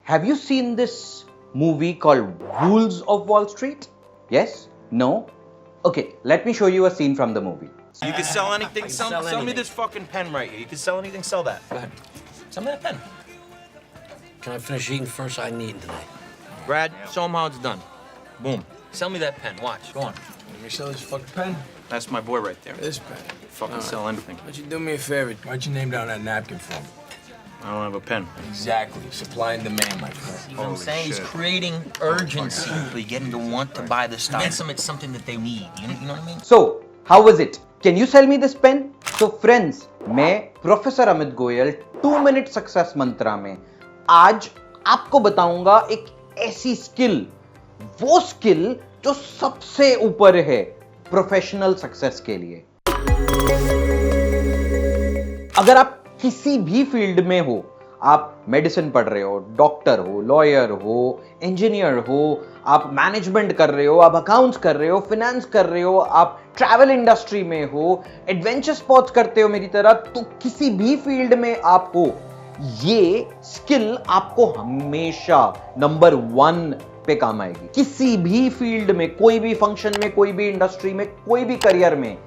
Have you seen this movie called Wolves of Wall Street? Yes? No? Okay, let me show you a scene from the movie. You can sell anything. Sell me this fucking pen right here. You can sell anything, sell that. Go ahead. Sell me that pen. Can I finish eating first? I ain't eating tonight. Brad, show him how it's done. Boom. Sell me that pen. Watch. Go on. Let me sell this fucking pen. That's my boy right there. This pen. Fucking sell anything. Why don't you do me a favor? Write your name down on that napkin for me. I don't have a pen. Exactly. Supply and demand, my friend. You know what I'm saying? He's shit. creating urgency. You get them to want to buy this stuff. It's something that they need. You know what I mean? So, how was it? Can you sell me this pen? So friends, मैं professor Amit Goyal 2 minute success mantra में आज आपको बताऊंगा एक ऐसी skill, वो skill जो सबसे ऊपर है प्रोफेशनल सक्सेस के लिए। अगर आप किसी भी फील्ड में हो, आप मेडिसिन पढ़ रहे हो, डॉक्टर हो, लॉयर हो, इंजीनियर हो, आप मैनेजमेंट कर रहे हो, आप अकाउंट्स कर रहे हो, फाइनेंस कर रहे हो, आप ट्रैवल इंडस्ट्री में हो, एडवेंचर स्पोर्ट्स करते हो मेरी तरह, तो किसी भी फील्ड में आप हो, ये स्किल आपको हमेशा नंबर 1 पे काम आएगी। किसी भी फील्ड में, कोई भी फंक्शन में, कोई भी इंडस्ट्री में, कोई भी करियर में,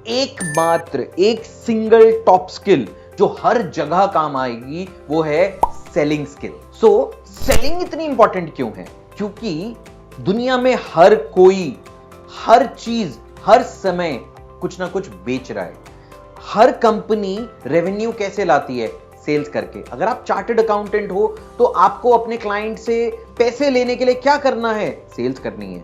एकमात्र एक सिंगल टॉप स्किल जो हर जगह काम आएगी वो है सेलिंग स्किल। सो सेलिंग इतनी इंपॉर्टेंट क्यों है? क्योंकि दुनिया में हर कोई, हर चीज, हर समय कुछ ना कुछ बेच रहा है। हर कंपनी रेवेन्यू कैसे लाती है? सेल्स करके। अगर आप चार्टर्ड अकाउंटेंट हो तो आपको अपने क्लाइंट से पैसे लेने के लिए क्या करना है? सेल्स करनी है।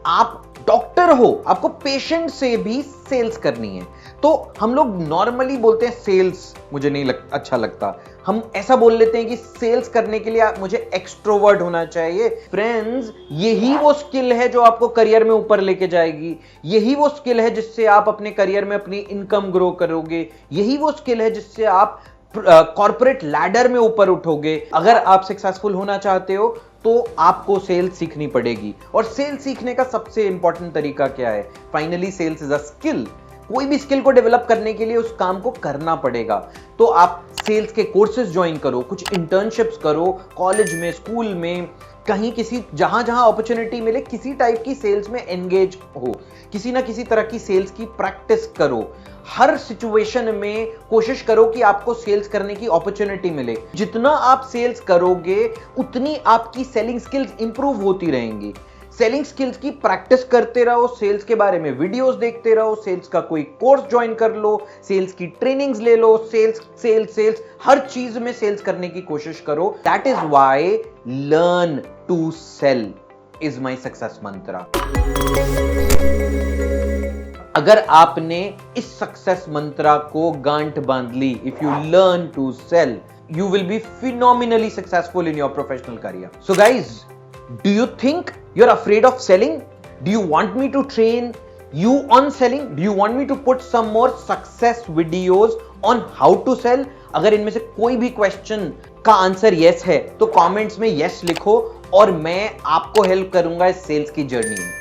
आप डॉक्टर हो, आपको पेशेंट से भी सेल्स करनी है। तो हम लोग नॉर्मली बोलते हैं सेल्स मुझे नहीं अच्छा लगता। हम ऐसा बोल लेते हैं कि सेल्स करने के लिए मुझे एक्सट्रोवर्ट होना चाहिए। फ्रेंड्स, यही वो स्किल है जो आपको करियर में ऊपर लेके जाएगी। यही वो स्किल है जिससे आप अपने करियर में अपनी इनकम ग्रो करोगे। यही वो स्किल है जिससे आप कॉर्पोरेट लैडर में ऊपर उठोगे। अगर आप सक्सेसफुल होना चाहते हो तो आपको सेल्स सीखनी पड़ेगी। और सेल्स सीखने का सबसे इंपॉर्टेंट तरीका क्या है? Finally sales is a skill. कोई भी स्किल को डेवलप करने के लिए उस काम को करना पड़ेगा। तो आप सेल्स के कोर्सेज ज्वाइन करो, कुछ इंटर्नशिप्स करो, कॉलेज में, स्कूल में, कहीं किसी जहां जहां अपॉर्चुनिटी मिले किसी टाइप की सेल्स में एंगेज हो, किसी ना किसी तरह की सेल्स की प्रैक्टिस करो। हर सिचुएशन में कोशिश करो कि आपको सेल्स करने की अपॉर्चुनिटी मिले। जितना आप सेल्स करोगे उतनी आपकी सेलिंग स्किल्स इंप्रूव होती रहेंगी। सेलिंग स्किल्स की प्रैक्टिस करते रहो, सेल्स के बारे में वीडियोस देखते रहो, सेल्स का कोई कोर्स ज्वाइन कर लो, सेल्स की ट्रेनिंग्स ले लो, सेल्स हर चीज में सेल्स करने की कोशिश करो। That is why learn to sell is my success mantra. अगर आपने इस सक्सेस मंत्रा को गांठ बांध ली, if you learn to sell, you will be phenomenally successful in your professional career. So guys, do you think you're afraid of selling? Do you want me to train you on selling? Do you want me to put some more success videos on how to sell? अगर इनमें से कोई भी question का answer yes है तो comments में yes लिखो और मैं आपको हेल्प करूंगा इस सेल्स की जर्नी में।